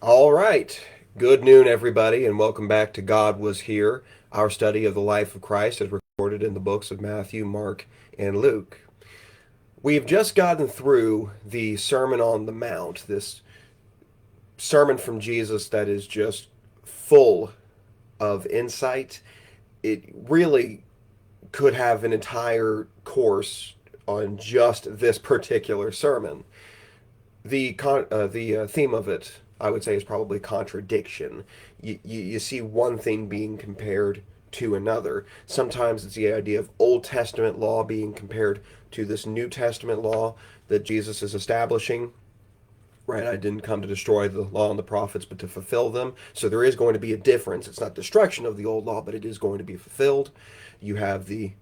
All right. Good noon, everybody, and welcome back to God Was Here, our study of the life of Christ as recorded in the books of Matthew, Mark, and Luke. We've just gotten through the Sermon on the Mount, this sermon from Jesus that is just full of insight. It really could have an entire course on just this particular sermon. The theme of it, I would say, is probably contradiction. You see one thing being compared to another. Sometimes it's the idea of Old Testament law being compared to this New Testament law that Jesus is establishing. Right, I didn't come to destroy the law and the prophets, but to fulfill them. So there is going to be a difference. It's not destruction of the old law, but it is going to be fulfilled. You have the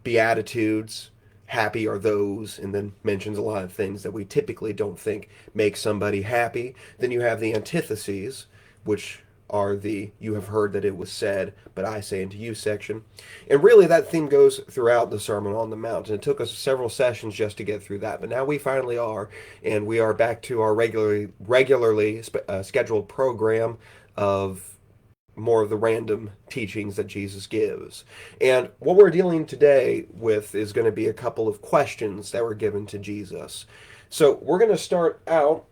Beatitudes, happy are those, and then mentions a lot of things that we typically don't think make somebody happy. Then you have the antitheses, which are the you have heard that it was said, but I say unto you section. And really that theme goes throughout the Sermon on the Mount. And it took us several sessions just to get through that. But now we finally are, and we are back to our regularly scheduled program of more of the random teachings that Jesus gives. And what we're dealing today with is going to be a couple of questions that were given to Jesus. So we're going to start out,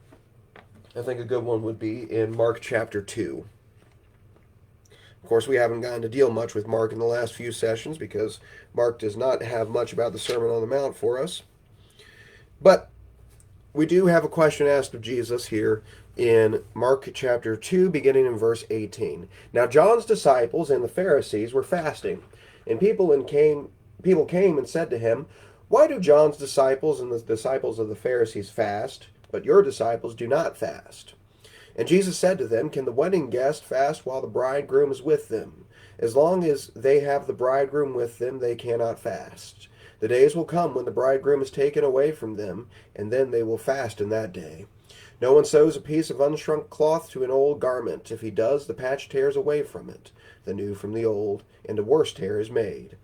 I think a good one would be in Mark chapter 2. Of course, we haven't gotten to deal much with Mark in the last few sessions because Mark does not have much about the Sermon on the Mount for us. But we do have a question asked of Jesus here in Mark chapter 2, beginning in verse 18. Now John's disciples and the Pharisees were fasting, and people came and said to him, "Why do John's disciples and the disciples of the Pharisees fast, but your disciples do not fast?" And Jesus said to them, "Can the wedding guest fast while the bridegroom is with them? As long as they have the bridegroom with them, they cannot fast. The days will come when the bridegroom is taken away from them, and then they will fast in that day. No one sews a piece of unshrunk cloth to an old garment. If he does, the patch tears away from it, the new from the old, and a worse tear is made.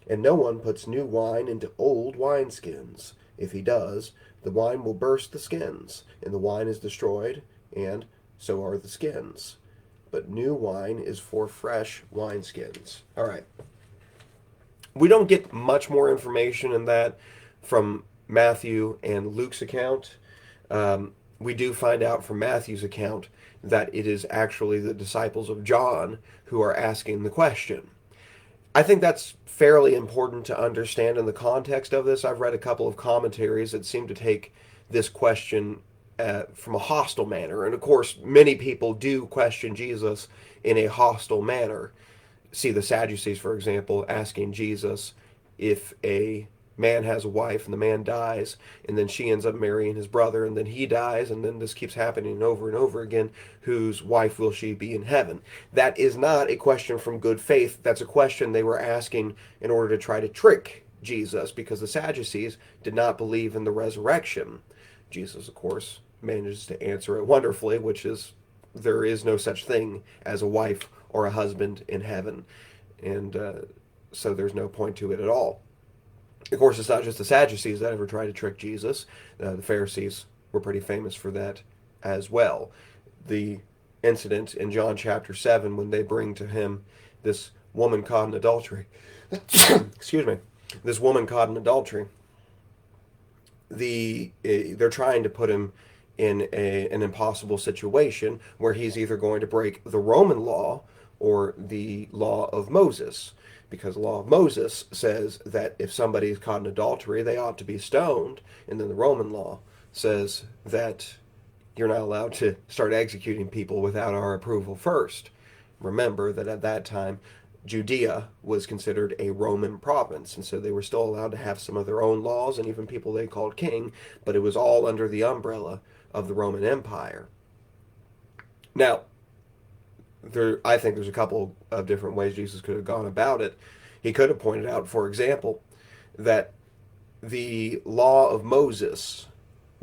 And no one puts new wine into old wineskins. If he does, the wine will burst the skins, and the wine is destroyed, and so are the skins. But new wine is for fresh wineskins." All right. We don't get much more information in that from Matthew and Luke's account. We do find out from Matthew's account that it is actually the disciples of John who are asking the question. I think that's fairly important to understand in the context of this. I've read a couple of commentaries that seem to take this question from a hostile manner. And of course, many people do question Jesus in a hostile manner. See the Sadducees, for example, asking Jesus if a man has a wife and the man dies, and then she ends up marrying his brother, and then he dies, and then this keeps happening over and over again. Whose wife will she be in heaven? That is not a question from good faith. That's a question they were asking in order to try to trick Jesus, because the Sadducees did not believe in the resurrection. Jesus, of course, manages to answer it wonderfully, which is there is no such thing as a wife or a husband in heaven. And so there's no point to it at all. Of course, it's not just the Sadducees that ever tried to trick Jesus. The Pharisees were pretty famous for that as well. The incident in John chapter 7 when they bring to him this woman caught in adultery. Excuse me. This woman caught in adultery. They're trying to put him in an impossible situation where he's either going to break the Roman law or the law of Moses, because the law of Moses says that if somebody is caught in adultery, they ought to be stoned, and then the Roman law says that you're not allowed to start executing people without our approval first. Remember that at that time, Judea was considered a Roman province, and so they were still allowed to have some of their own laws and even people they called king, but it was all under the umbrella of the Roman Empire. Now, I think there's a couple of different ways Jesus could have gone about it. He could have pointed out, for example, that the law of Moses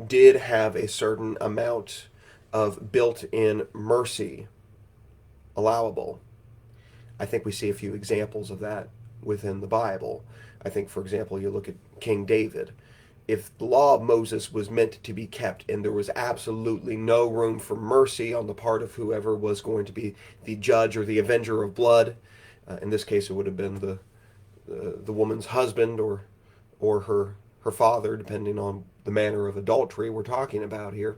did have a certain amount of built-in mercy allowable. I think we see a few examples of that within the Bible. I think, for example, you look at King David, if the law of Moses was meant to be kept and there was absolutely no room for mercy on the part of whoever was going to be the judge or the avenger of blood, in this case it would have been the woman's husband or her father, depending on the manner of adultery we're talking about here.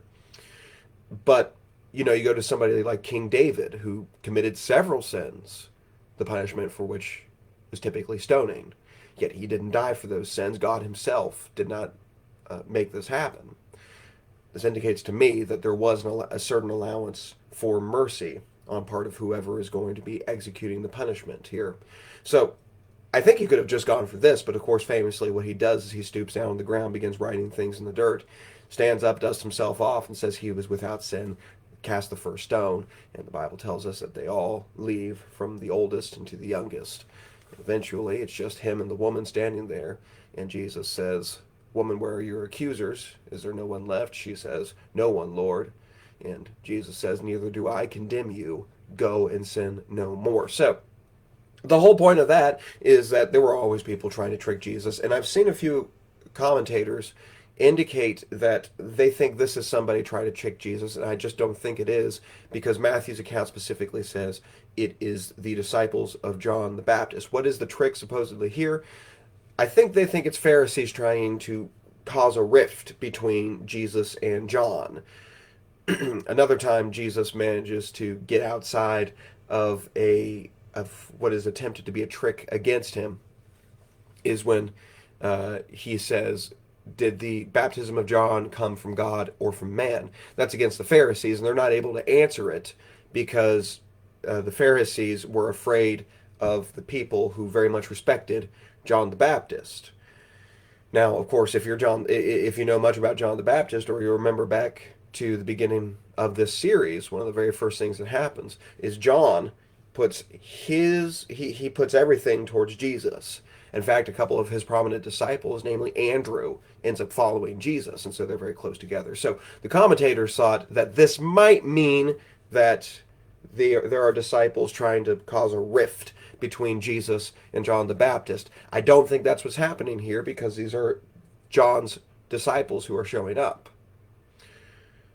But you know, you go to somebody like King David, who committed several sins, the punishment for which was typically stoning. Yet he didn't die for those sins. God himself did not make this happen. This indicates to me that there was a certain allowance for mercy on part of whoever is going to be executing the punishment here. So I think he could have just gone for this, but of course, famously, what he does is he stoops down on the ground, begins writing things in the dirt, stands up, dusts himself off, and says he was without sin, cast the first stone. And the Bible tells us that they all leave from the oldest into the youngest. Eventually, it's just him and the woman standing there, and Jesus says, "Woman, where are your accusers? Is there no one left?" She says, "No one, Lord." And Jesus says, "Neither do I condemn you. Go and sin no more." So, the whole point of that is that there were always people trying to trick Jesus, and I've seen a few commentators indicate that they think this is somebody trying to trick Jesus, and I just don't think it is, because Matthew's account specifically says it is the disciples of John the Baptist. What is the trick supposedly here? I think they think it's Pharisees trying to cause a rift between Jesus and John. Another time Jesus manages to get outside of what is attempted to be a trick against him is when he says, "Did the baptism of John come from God or from man?" That's against the Pharisees, and they're not able to answer it because the Pharisees were afraid of the people who very much respected John the Baptist. Now, of course, if you know much about John the Baptist, or you remember back to the beginning of this series, one of the very first things that happens is John puts he puts everything towards Jesus. In fact, a couple of his prominent disciples, namely Andrew, ends up following Jesus, and so they're very close together. So the commentators thought that this might mean that there are disciples trying to cause a rift between Jesus and John the Baptist. I don't think that's what's happening here, because these are John's disciples who are showing up.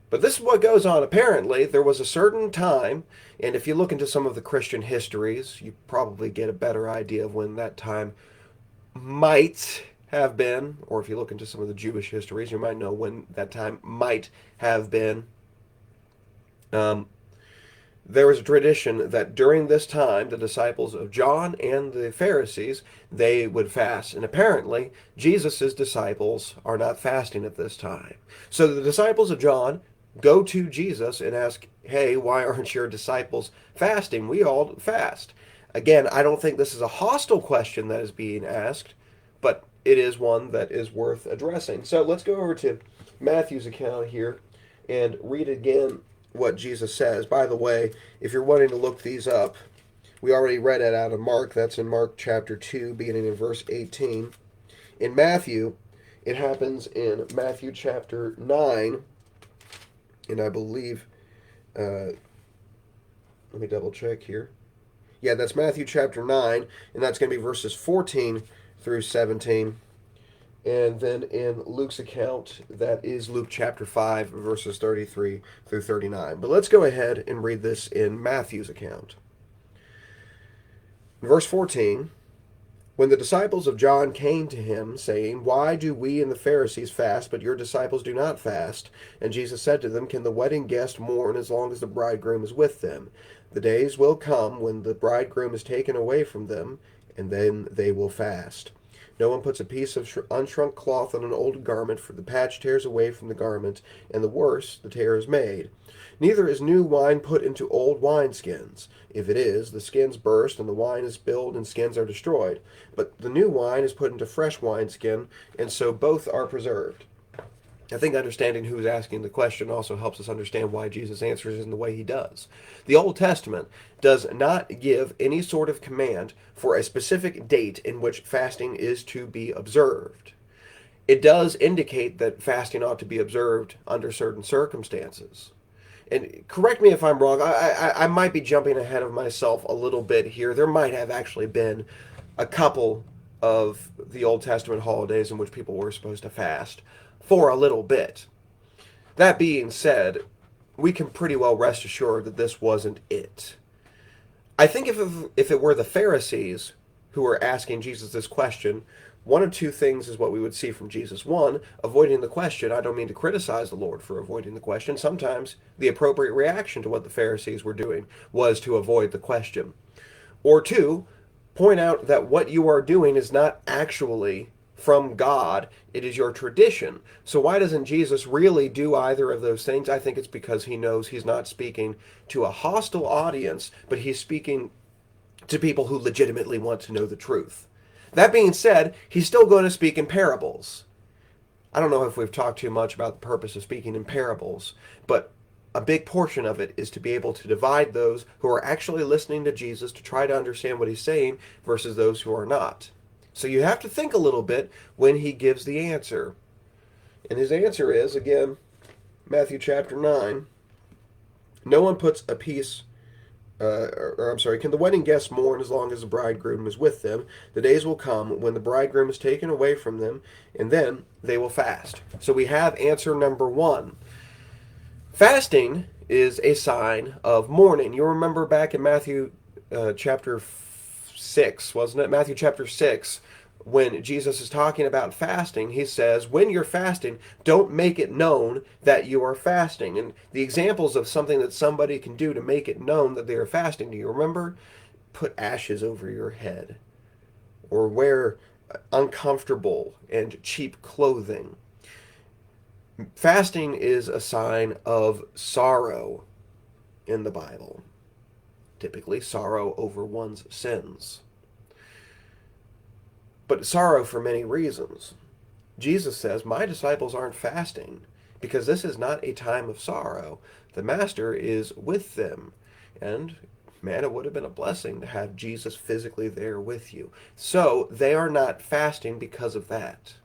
But this is what goes on. Apparently, there was a certain time, and if you look into some of the Christian histories, you probably get a better idea of when that time might have been, or if you look into some of the Jewish histories, you might know when that time might have been. There was a tradition that during this time, the disciples of John and the Pharisees, they would fast. And apparently, Jesus' disciples are not fasting at this time. So the disciples of John go to Jesus and ask, "Hey, why aren't your disciples fasting? We all fast." Again, I don't think this is a hostile question that is being asked, but it is one that is worth addressing. So let's go over to Matthew's account here and read again what Jesus says. By the way, if you're wanting to look these up, we already read it out of Mark. That's in Mark chapter 2, beginning in verse 18. In Matthew, it happens in Matthew chapter 9, and I believe, let me double check here. Yeah, that's Matthew chapter 9, and that's going to be verses 14 through 17. And then in Luke's account, that is Luke chapter 5, verses 33 through 39. But let's go ahead and read this in Matthew's account. Verse 14, when the disciples of John came to him, saying, "Why do we and the Pharisees fast, but your disciples do not fast?" And Jesus said to them, "Can the wedding guest mourn as long as the bridegroom is with them? The days will come when the bridegroom is taken away from them, and then they will fast. No one puts a piece of unshrunk cloth on an old garment, for the patch tears away from the garment, and the worse, the tear is made. Neither is new wine put into old wineskins. If it is, the skins burst, and the wine is spilled, and skins are destroyed. But the new wine is put into fresh wineskin, and so both are preserved." I think understanding who's asking the question also helps us understand why Jesus answers in the way he does. The Old Testament does not give any sort of command for a specific date in which fasting is to be observed. It does indicate that fasting ought to be observed under certain circumstances. And correct me if I'm wrong, I might be jumping ahead of myself a little bit here. There might have actually been a couple of the Old Testament holidays in which people were supposed to fast for a little bit. That being said, we can pretty well rest assured that this wasn't it. I think if it were the Pharisees who were asking Jesus this question, one of two things is what we would see from Jesus. One, avoiding the question. I don't mean to criticize the Lord for avoiding the question. Sometimes the appropriate reaction to what the Pharisees were doing was to avoid the question. Or two, point out that what you are doing is not actually from God, it is your tradition. So why doesn't Jesus really do either of those things? I think it's because he knows he's not speaking to a hostile audience, but he's speaking to people who legitimately want to know the truth. That being said, he's still going to speak in parables. I don't know if we've talked too much about the purpose of speaking in parables, but a big portion of it is to be able to divide those who are actually listening to Jesus to try to understand what he's saying versus those who are not. So you have to think a little bit when he gives the answer. And his answer is, again, Matthew chapter 9. No one puts a piece, can the wedding guests mourn as long as the bridegroom is with them? The days will come when the bridegroom is taken away from them, and then they will fast. So we have answer number one. Fasting is a sign of mourning. You remember back in Matthew chapter 6, wasn't it? Matthew chapter 6, when Jesus is talking about fasting, he says, when you're fasting, don't make it known that you are fasting. And the examples of something that somebody can do to make it known that they are fasting, do you remember? Put ashes over your head, or wear uncomfortable and cheap clothing. Fasting is a sign of sorrow in the Bible. Typically, sorrow over one's sins. But sorrow for many reasons. Jesus says, my disciples aren't fasting because this is not a time of sorrow. The Master is with them. And man, it would have been a blessing to have Jesus physically there with you. So they are not fasting because of that.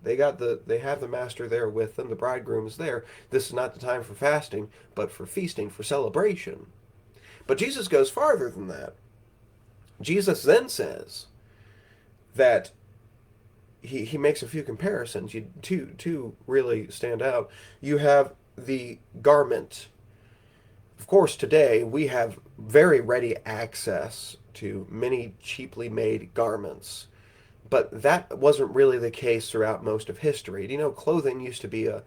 They have the Master there with them. The bridegroom is there. This is not the time for fasting, but for feasting, for celebration. But Jesus goes farther than that. Jesus then says that he makes a few comparisons. Two really stand out. You have the garment. Of course, today we have very ready access to many cheaply made garments. But that wasn't really the case throughout most of history. You know, clothing used to be a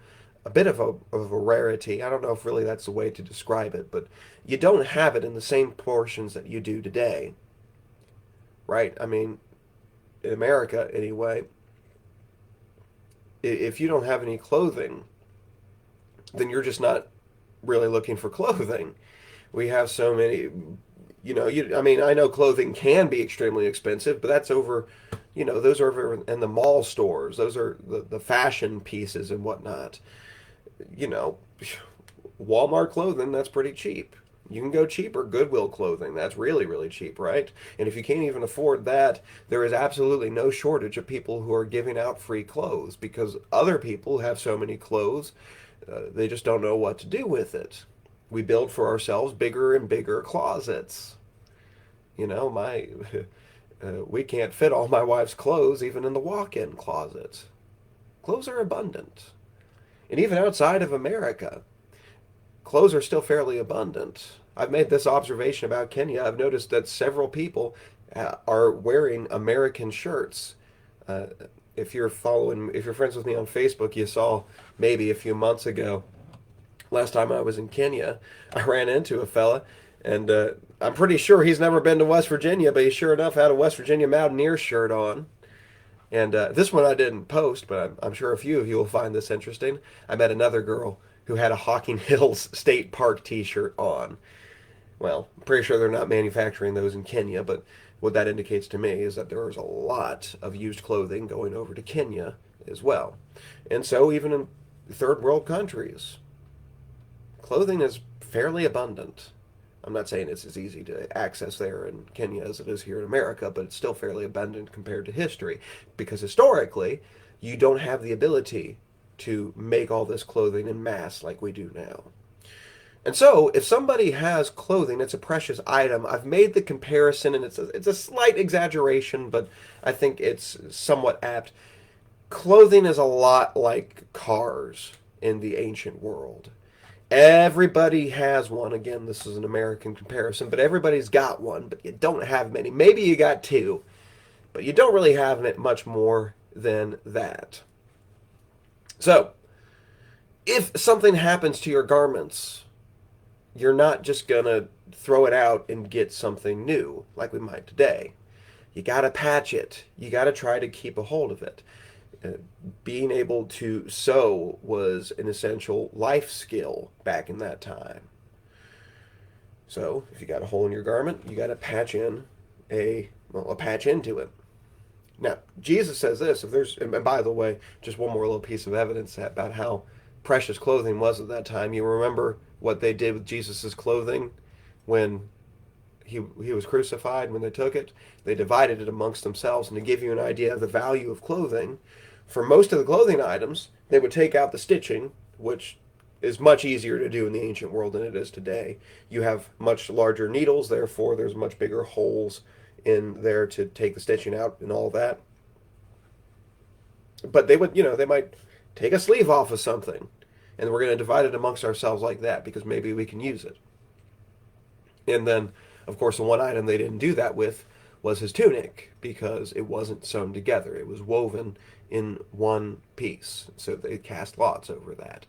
bit of a rarity. I don't know if really that's the way to describe it, but you don't have it in the same portions that you do today. Right? I mean, in America anyway, if you don't have any clothing, then you're just not really looking for clothing. We have so many, I know clothing can be extremely expensive, but that's over, those are over in the mall stores. Those are the fashion pieces and whatnot. You know, Walmart clothing, that's pretty cheap. You can go cheaper. Goodwill clothing, that's really, really cheap, right? And if you can't even afford that, there is absolutely no shortage of people who are giving out free clothes because other people have so many clothes, they just don't know what to do with it. We build for ourselves bigger and bigger closets. You know, we can't fit all my wife's clothes even in the walk-in closet. Clothes are abundant. And even outside of America, clothes are still fairly abundant. I've made this observation about Kenya. I've noticed that several people are wearing American shirts. If you're friends with me on Facebook, you saw maybe a few months ago, last time I was in Kenya, I ran into a fella, and I'm pretty sure he's never been to West Virginia, but he sure enough had a West Virginia Mountaineer shirt on. And this one I didn't post, but I'm sure a few of you will find this interesting. I met another girl who had a Hocking Hills State Park t-shirt on. Well, I'm pretty sure they're not manufacturing those in Kenya, but what that indicates to me is that there is a lot of used clothing going over to Kenya as well. And so even in third world countries, clothing is fairly abundant. I'm not saying it's as easy to access there in Kenya as it is here in America, but it's still fairly abundant compared to history. Because historically, you don't have the ability to make all this clothing in mass like we do now. And so, if somebody has clothing, it's a precious item. I've made the comparison, and it's a slight exaggeration, but I think it's somewhat apt. Clothing is a lot like cars in the ancient world. Everybody has one. Again, this is an American comparison, but everybody's got one, but you don't have many. Maybe you got two, but you don't really have it much more than that. So, if something happens to your garments, you're not just going to throw it out and get something new like we might today. You got to patch it. You got to try to keep a hold of it. Being able to sew was an essential life skill back in that time. So if you got a hole in your garment, you got to patch in a patch into it. Now, Jesus says this, if there's, and by the way, just one more little piece of evidence about how precious clothing was at that time. You remember what they did with Jesus' clothing when he was crucified, when they took it? They divided it amongst themselves. And to give you an idea of the value of clothing, for most of the clothing items, they would take out the stitching, which is much easier to do in the ancient world than it is today. You have much larger needles, therefore there's much bigger holes in there to take the stitching out and all that. But they would, they might take a sleeve off of something, and we're going to divide it amongst ourselves like that because maybe we can use it. And then, of course, the one item they didn't do that with was his tunic because it wasn't sewn together. It was woven in one piece. So they cast lots over that.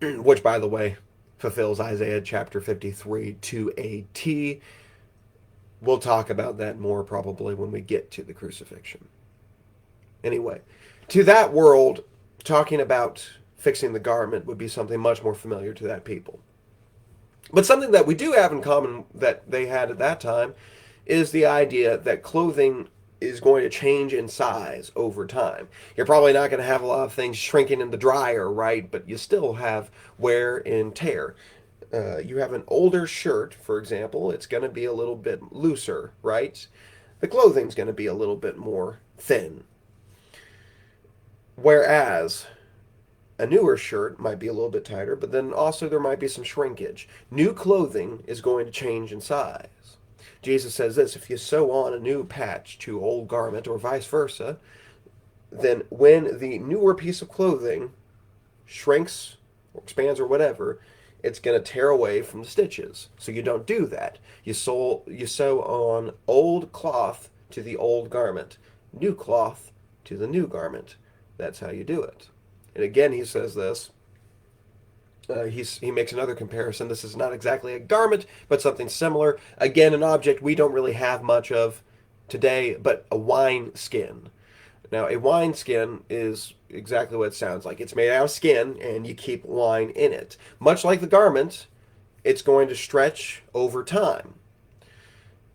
Which, by the way, fulfills Isaiah chapter 53 to a T. We'll talk about that more probably when we get to the crucifixion. Anyway, to that world, talking about fixing the garment would be something much more familiar to that people. But something that we do have in common that they had at that time is the idea that clothing is going to change in size over time. You're probably not going to have a lot of things shrinking in the dryer, right? But you still have wear and tear. You have an older shirt, for example, it's going to be a little bit looser, right? The clothing's going to be a little bit more thin. Whereas a newer shirt might be a little bit tighter, but then also there might be some shrinkage. New clothing is going to change in size. Jesus says this, if you sew on a new patch to old garment or vice versa, then when the newer piece of clothing shrinks or expands or whatever, it's going to tear away from the stitches. So you don't do that. You sew on old cloth to the old garment, new cloth to the new garment. That's how you do it. And again, he says this. He makes another comparison. This is not exactly a garment, but something similar. Again, an object we don't really have much of today, but a wine skin. Now, a wine skin is exactly what it sounds like. It's made out of skin, and you keep wine in it. Much like the garment, it's going to stretch over time.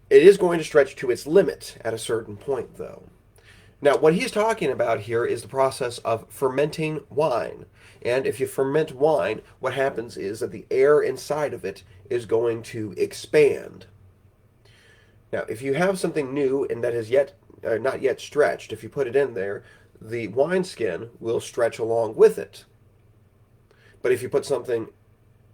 It is going to stretch to its limit at a certain point, though. Now, what he's talking about here is the process of fermenting wine. And if you ferment wine, what happens is that the air inside of it is going to expand. Now, if you have something new and that has not yet stretched, if you put it in there, the wineskin will stretch along with it. But if you put it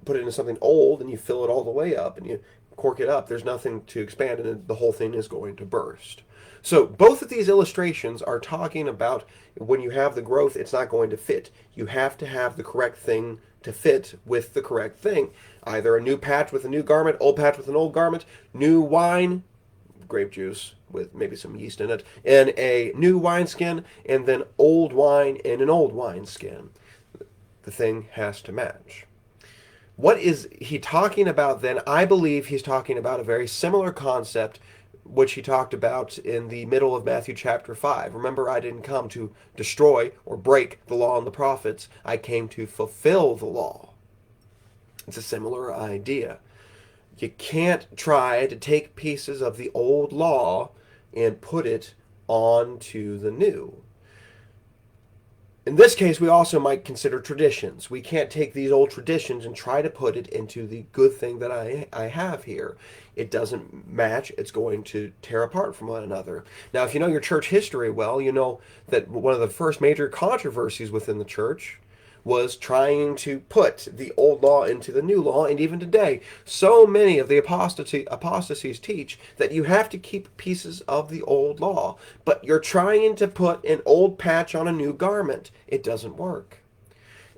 into something old and you fill it all the way up and you cork it up, there's nothing to expand and the whole thing is going to burst. So both of these illustrations are talking about when you have the growth, it's not going to fit. You have to have the correct thing to fit with the correct thing. Either a new patch with a new garment, old patch with an old garment, new wine, grape juice with maybe some yeast in it, and a new wineskin, and then old wine and an old wineskin. The thing has to match. What is he talking about then? I believe he's talking about a very similar concept which he talked about in the middle of Matthew chapter 5. Remember, I didn't come to destroy or break the law and the prophets. I came to fulfill the law. It's a similar idea. You can't try to take pieces of the old law and put it onto the new. In this case, we also might consider traditions. We can't take these old traditions and try to put it into the good thing that I have here. It doesn't match. It's going to tear apart from one another. Now, if you know your church history well, you know that one of the first major controversies within the church was trying to put the old law into the new law. And even today, so many of the apostasies teach that you have to keep pieces of the old law, but you're trying to put an old patch on a new garment. It doesn't work.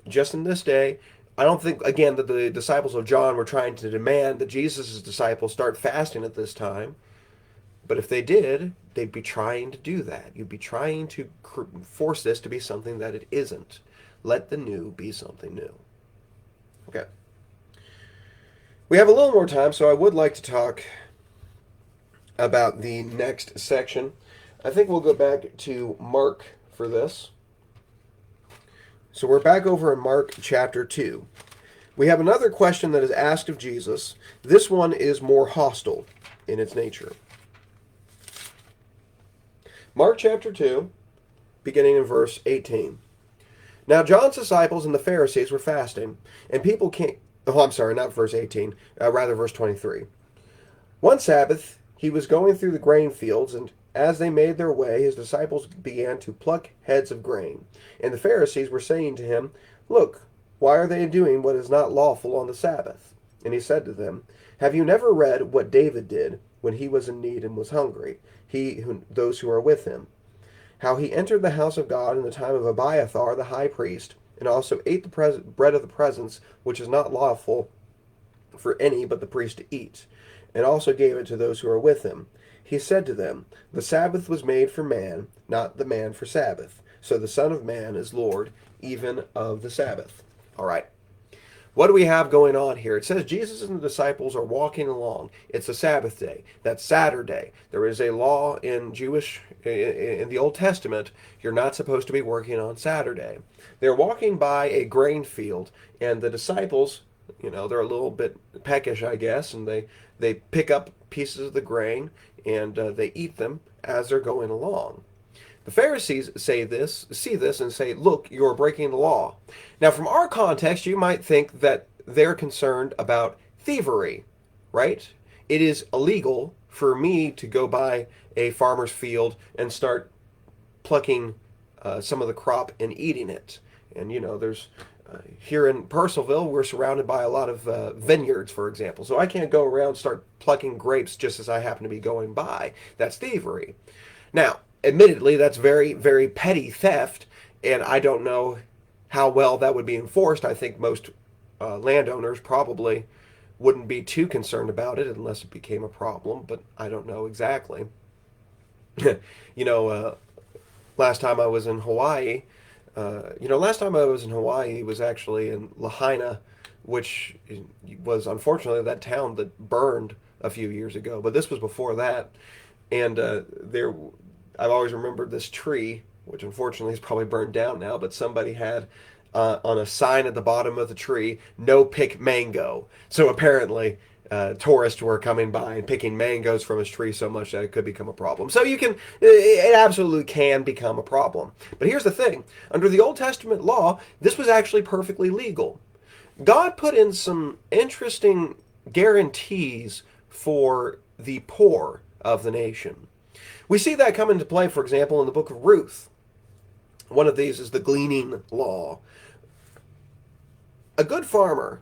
Just in this day, I don't think, again, that the disciples of John were trying to demand that Jesus' disciples start fasting at this time. But if they did, they'd be trying to do that. You'd be trying to force this to be something that it isn't. Let the new be something new. Okay. We have a little more time, so I would like to talk about the next section. I think we'll go back to Mark for this. So we're back over in Mark chapter 2. We have another question that is asked of Jesus. This one is more hostile in its nature. Mark chapter 2, beginning in verse 18. Now John's disciples and the Pharisees were fasting, and people came... Oh, I'm sorry, not verse 18, rather verse 23. One Sabbath, he was going through the grain fields, and as they made their way, his disciples began to pluck heads of grain. And the Pharisees were saying to him, Look, why are they doing what is not lawful on the Sabbath? And he said to them, Have you never read what David did when he was in need and was hungry, those who are with him? How he entered the house of God in the time of Abiathar the high priest, and also ate the bread of the presence, which is not lawful for any but the priest to eat, and also gave it to those who are with him. He said to them, The Sabbath was made for man, not the man for Sabbath. So the Son of Man is Lord, even of the Sabbath. All right. What do we have going on here? It says Jesus and the disciples are walking along. It's a Sabbath day. That's Saturday. There is a law in the Old Testament. You're not supposed to be working on Saturday. They're walking by a grain field, and the disciples, they're a little bit peckish, I guess, and they pick up pieces of the grain and they eat them as they're going along. The Pharisees see this and say, Look, you're breaking the law. Now, from our context, you might think that they're concerned about thievery, right? It is illegal for me to go by a farmer's field and start plucking some of the crop and eating it. And, there's here in Purcellville, we're surrounded by a lot of vineyards, for example. So I can't go around and start plucking grapes just as I happen to be going by. That's thievery. Now, admittedly, that's very, very petty theft, and I don't know how well that would be enforced. I think most landowners probably wouldn't be too concerned about it unless it became a problem, but I don't know exactly. Last time I was in Hawaii, was actually in Lahaina, which was unfortunately that town that burned a few years ago, but this was before that, and I've always remembered this tree, which unfortunately is probably burned down now, but somebody had on a sign at the bottom of the tree, no pick mango. So apparently tourists were coming by and picking mangoes from his tree so much that it could become a problem. So it absolutely can become a problem. But here's the thing. Under the Old Testament law, this was actually perfectly legal. God put in some interesting guarantees for the poor of the nation. We see that come into play, for example, in the book of Ruth. One of these is the gleaning law. A good farmer,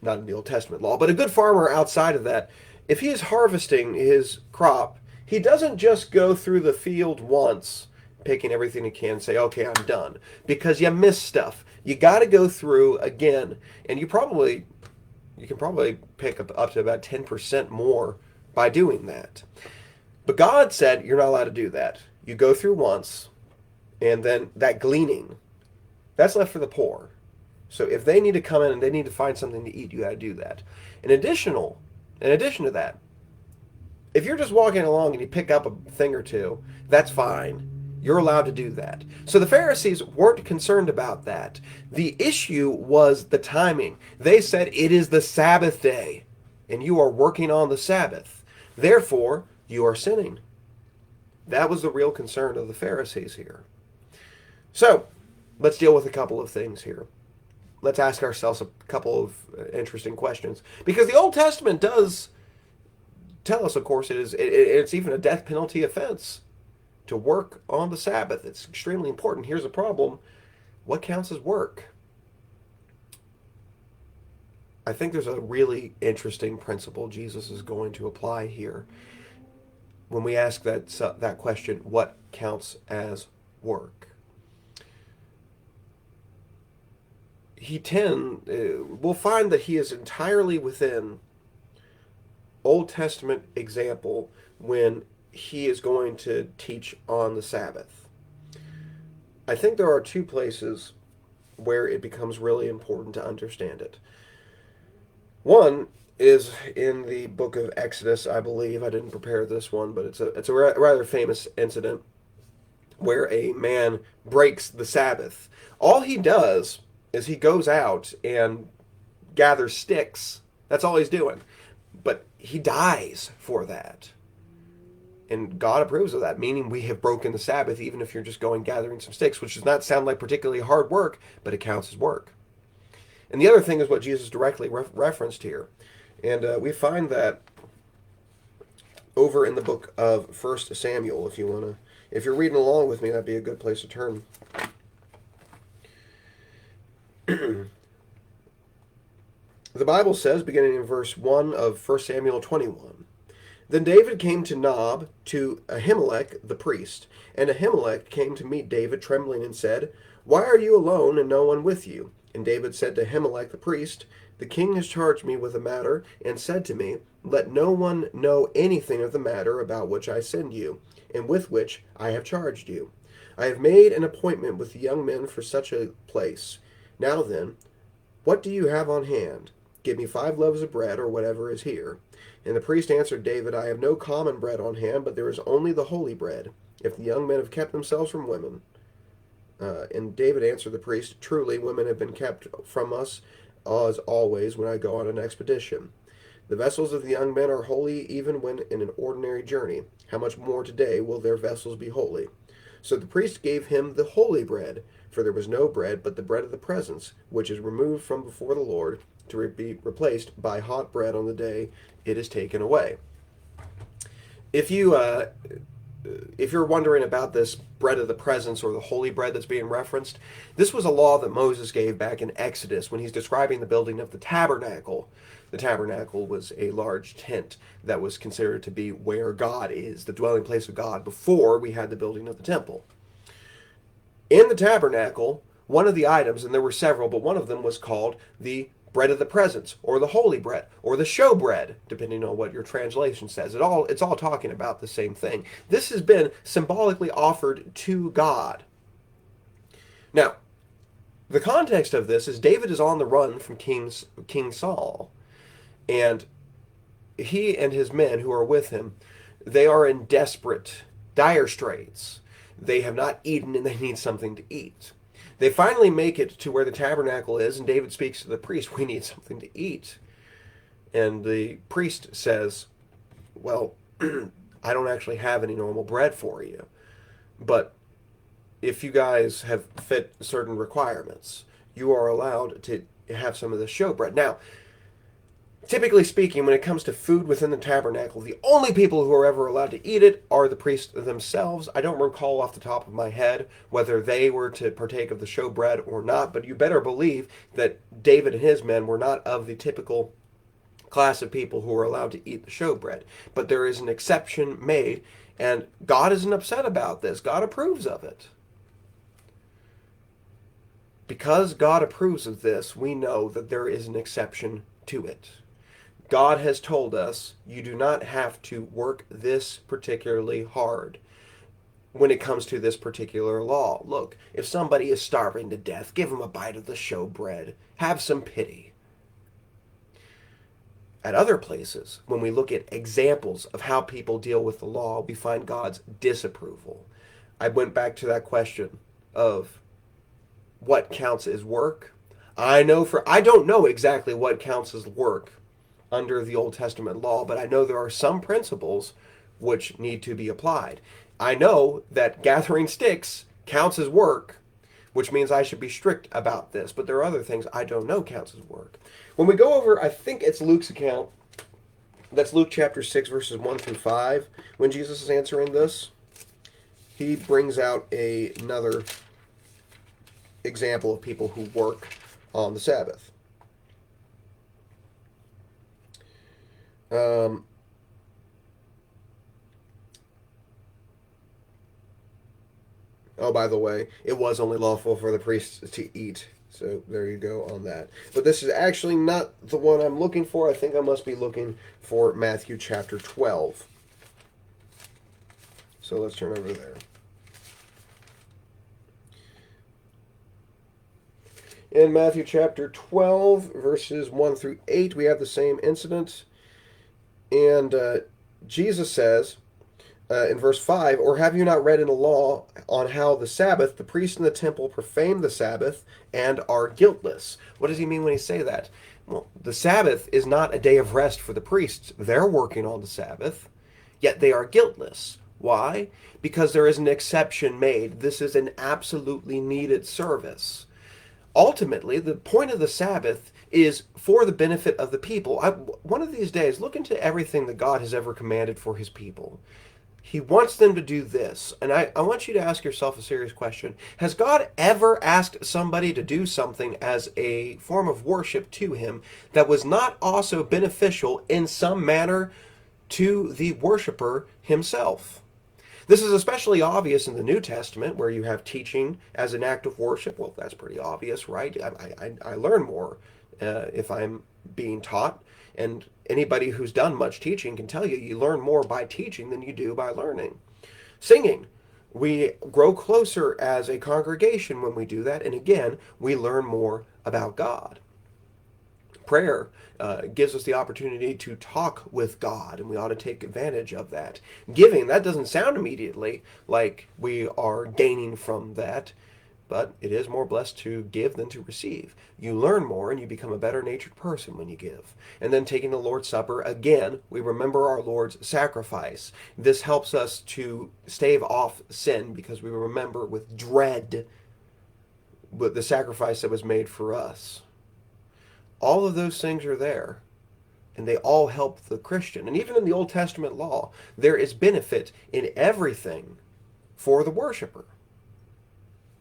not in the Old Testament law, but a good farmer outside of that, if he is harvesting his crop, he doesn't just go through the field once, picking everything he can and say, okay, I'm done. Because you miss stuff. You got to go through again. And you can probably pick up to about 10% more by doing that. But God said you're not allowed to do that. You go through once, and then that gleaning, that's left for the poor. So if they need to come in and they need to find something to eat, you got to do that. In addition to that, if you're just walking along and you pick up a thing or two, that's fine. You're allowed to do that. So the Pharisees weren't concerned about that. The issue was the timing. They said it is the Sabbath day, and you are working on the Sabbath. Therefore, you are sinning. That was the real concern of the Pharisees here. So, let's deal with a couple of things here. Let's ask ourselves a couple of interesting questions. Because the Old Testament does tell us, of course, it's even a death penalty offense to work on the Sabbath. It's extremely important. Here's the problem. What counts as work? I think there's a really interesting principle Jesus is going to apply here when we ask that question, what counts as work? We'll find that he is entirely within Old Testament example when he is going to teach on the Sabbath. I think there are two places where it becomes really important to understand it. One is in the book of Exodus, I believe. I didn't prepare this one, but it's a rather famous incident where a man breaks the Sabbath. All he does is he goes out and gathers sticks. That's all he's doing. But he dies for that. And God approves of that, meaning we have broken the Sabbath, even if you're just going gathering some sticks, which does not sound like particularly hard work, but it counts as work. And the other thing is what Jesus directly referenced here. And we find that over in the book of 1 Samuel, if you're reading along with me, that'd be a good place to turn. The Bible says, beginning in verse 1 of 1 Samuel 21, Then David came to Nob to Ahimelech the priest, and Ahimelech came to meet David trembling and said, Why are you alone and no one with you? And David said to Ahimelech the priest, The king has charged me with a matter, and said to me, Let no one know anything of the matter about which I send you, and with which I have charged you. I have made an appointment with the young men for such a place. Now then, what do you have on hand? Give me 5 loaves of bread, or whatever is here. And the priest answered David, I have no common bread on hand, but there is only the holy bread, if the young men have kept themselves from women. And David answered the priest, Truly, women have been kept from us, as always, when I go on an expedition. The vessels of the young men are holy even when in an ordinary journey. How much more today will their vessels be holy? So the priest gave him the holy bread, for there was no bread but the bread of the presence, which is removed from before the Lord, to be replaced by hot bread on the day it is taken away. If you're wondering about this bread of the presence or the holy bread that's being referenced, this was a law that Moses gave back in Exodus when he's describing the building of the tabernacle. The tabernacle was a large tent that was considered to be where God is, the dwelling place of God, before we had the building of the temple. In the tabernacle, one of the items, and there were several, but one of them was called the bread of the presence, or the holy bread, or the show bread, depending on what your translation says. It's all talking about the same thing. This has been symbolically offered to God. Now, the context of this is David is on the run from King Saul, and he and his men who are with him, they are in desperate, dire straits. They have not eaten and they need something to eat. They finally make it to where the tabernacle is, and David speaks to the priest, we need something to eat. And the priest says, well, I don't actually have any normal bread for you, but if you guys have fit certain requirements, you are allowed to have some of the showbread. Now, typically speaking, when it comes to food within the tabernacle, the only people who are ever allowed to eat it are the priests themselves. I don't recall off the top of my head whether they were to partake of the showbread or not, but you better believe that David and his men were not of the typical class of people who are allowed to eat the showbread. But there is an exception made, and God isn't upset about this. God approves of it. Because God approves of this, we know that there is an exception to it. God has told us you do not have to work this particularly hard when it comes to this particular law. Look, if somebody is starving to death, give them a bite of the showbread. Have some pity. At other places, when we look at examples of how people deal with the law, we find God's disapproval. I went back to that question of what counts as work. I don't know exactly what counts as work under the Old Testament law, but I know there are some principles which need to be applied. I know that gathering sticks counts as work, which means I should be strict about this, but there are other things I don't know counts as work. When we go over, I think it's Luke's account, that's Luke chapter 6, verses 1 through 5, when Jesus is answering this, he brings out another example of people who work on the Sabbath. Um, oh, by the way, it was only lawful for the priests to eat. So there you go on that. But this is actually not the one I'm looking for. I think I must be looking for Matthew chapter 12. So let's turn over there. In Matthew chapter 12, verses 1 through 8, we have the same incident. And Jesus says, in verse 5, or have you not read in the law on how the Sabbath, the priests in the temple profane the Sabbath and are guiltless? What does he mean when he say that? Well, the Sabbath is not a day of rest for the priests. They're working on the Sabbath, yet they are guiltless. Why? Because there is an exception made. This is an absolutely needed service. Ultimately, the point of the Sabbath is for the benefit of the people. One of these days, look into everything that God has ever commanded for his people. He wants them to do this. And I want you to ask yourself a serious question. Has God ever asked somebody to do something as a form of worship to him that was not also beneficial in some manner to the worshiper himself? This is especially obvious in the New Testament, where you have teaching as an act of worship. Well, that's pretty obvious, right? I learn more if I'm being taught. And anybody who's done much teaching can tell you you learn more by teaching than you do by learning. Singing. We grow closer as a congregation when we do that. And again, we learn more about God. Prayer gives us the opportunity to talk with God, and we ought to take advantage of that. Giving, that doesn't sound immediately like we are gaining from that, but it is more blessed to give than to receive. You learn more and you become a better natured person when you give. And then taking the Lord's Supper, again, we remember our Lord's sacrifice. This helps us to stave off sin because we remember with dread the sacrifice that was made for us. All of those things are there, and they all help the Christian. And even in the Old Testament law, there is benefit in everything for the worshiper.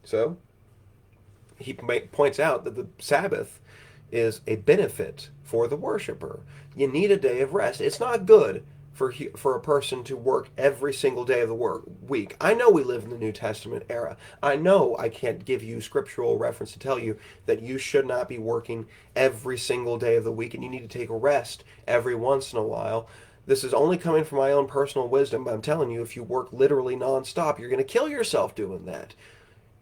So, he points out that the Sabbath is a benefit for the worshiper. You need a day of rest. It's not good for a person to work every single day of the week. I know we live in the New Testament era. I know I can't give you scriptural reference to tell you that you should not be working every single day of the week and you need to take a rest every once in a while. This is only coming from my own personal wisdom, but I'm telling you, if you work literally nonstop, you're going to kill yourself doing that.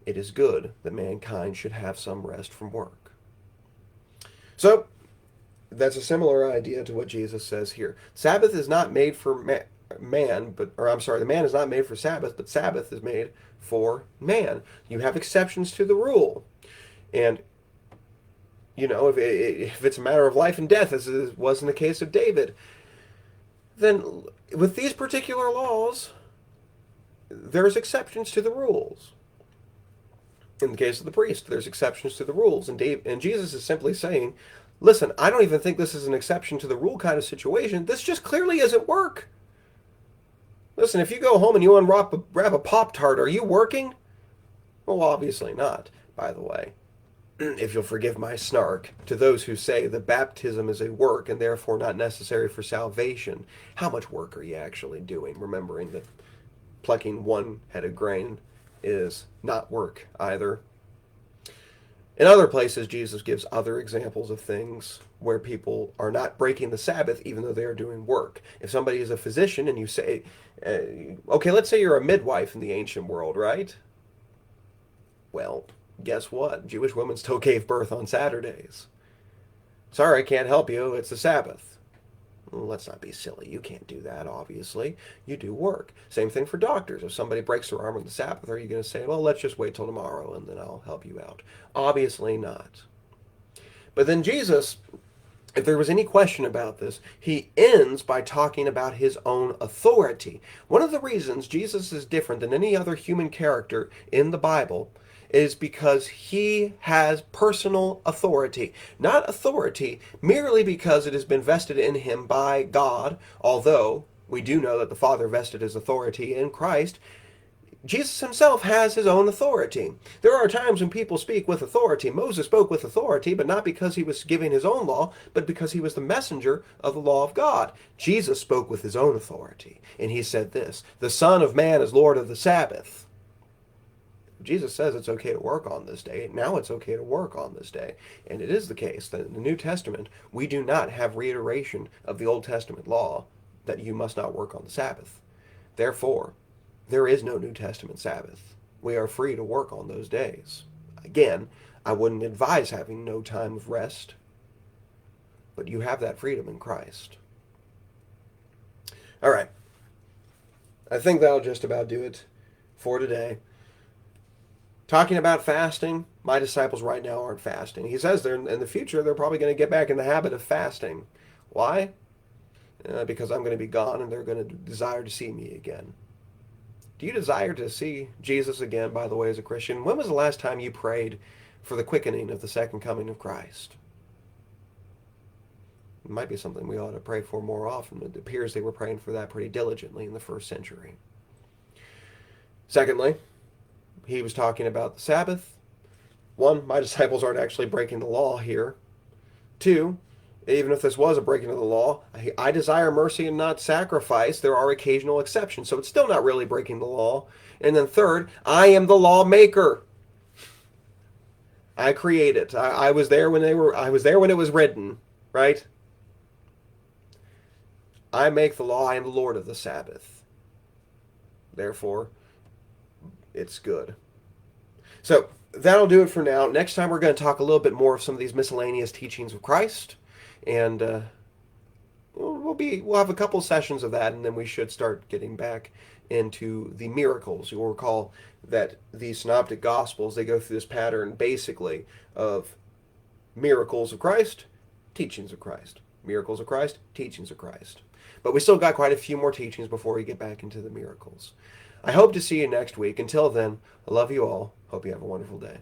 It is good that mankind should have some rest from work. So, that's a similar idea to what Jesus says here. Sabbath is not made for man, the man is not made for Sabbath, but Sabbath is made for man. You have exceptions to the rule. And, if it's a matter of life and death, as it was in the case of David, then with these particular laws, there's exceptions to the rules. In the case of the priest, there's exceptions to the rules. And Jesus is simply saying, listen, I don't even think this is an exception to the rule kind of situation. This just clearly isn't work. Listen, if you go home and you unwrap a Pop-Tart, are you working? Well, obviously not, by the way. If you'll forgive my snark, to those who say that baptism is a work and therefore not necessary for salvation, how much work are you actually doing? Remembering that plucking one head of grain is not work either. In other places, Jesus gives other examples of things where people are not breaking the Sabbath even though they are doing work. If somebody is a physician and you say, okay, let's say you're a midwife in the ancient world, right? Well, guess what? Jewish women still gave birth on Saturdays. Sorry, I can't help you. It's the Sabbath. Well, let's not be silly. You can't do that, obviously. You do work. Same thing for doctors. If somebody breaks their arm on the Sabbath, are you going to say, well, let's just wait till tomorrow and then I'll help you out? Obviously not. But then Jesus, if there was any question about this, he ends by talking about his own authority. One of the reasons Jesus is different than any other human character in the Bible is because he has personal authority. Not authority merely because it has been vested in him by God, although we do know that the Father vested his authority in Christ. Jesus himself has his own authority. There are times when people speak with authority. Moses spoke with authority, but not because he was giving his own law, but because he was the messenger of the law of God. Jesus spoke with his own authority, and he said this, "The Son of Man is Lord of the Sabbath." Jesus says it's okay to work on this day. Now it's okay to work on this day. And it is the case that in the New Testament, we do not have reiteration of the Old Testament law that you must not work on the Sabbath. Therefore, there is no New Testament Sabbath. We are free to work on those days. Again, I wouldn't advise having no time of rest, but you have that freedom in Christ. All right. I think that'll just about do it for today. Talking about fasting, my disciples right now aren't fasting. He says they're in the future they're probably going to get back in the habit of fasting. Why? Because I'm going to be gone and they're going to desire to see me again. Do you desire to see Jesus again, by the way, as a Christian? When was the last time you prayed for the quickening of the second coming of Christ? It might be something we ought to pray for more often. It appears they were praying for that pretty diligently in the first century. Secondly, he was talking about the Sabbath. One, my disciples aren't actually breaking the law here. Two, even if this was a breaking of the law, I desire mercy and not sacrifice. There are occasional exceptions, so it's still not really breaking the law. And then third, I am the lawmaker. I create it. I was there when I was there when it was written, right? I make the law. I am the Lord of the Sabbath. Therefore, it's good. So that'll do it for now. Next time we're going to talk a little bit more of some of these miscellaneous teachings of Christ, and we'll have a couple sessions of that, and then we should start getting back into the miracles. You'll recall that the Synoptic Gospels, they go through this pattern basically of miracles of Christ, teachings of Christ, miracles of Christ, teachings of Christ. But we still got quite a few more teachings before we get back into the miracles. I hope to see you next week. Until then, I love you all. Hope you have a wonderful day.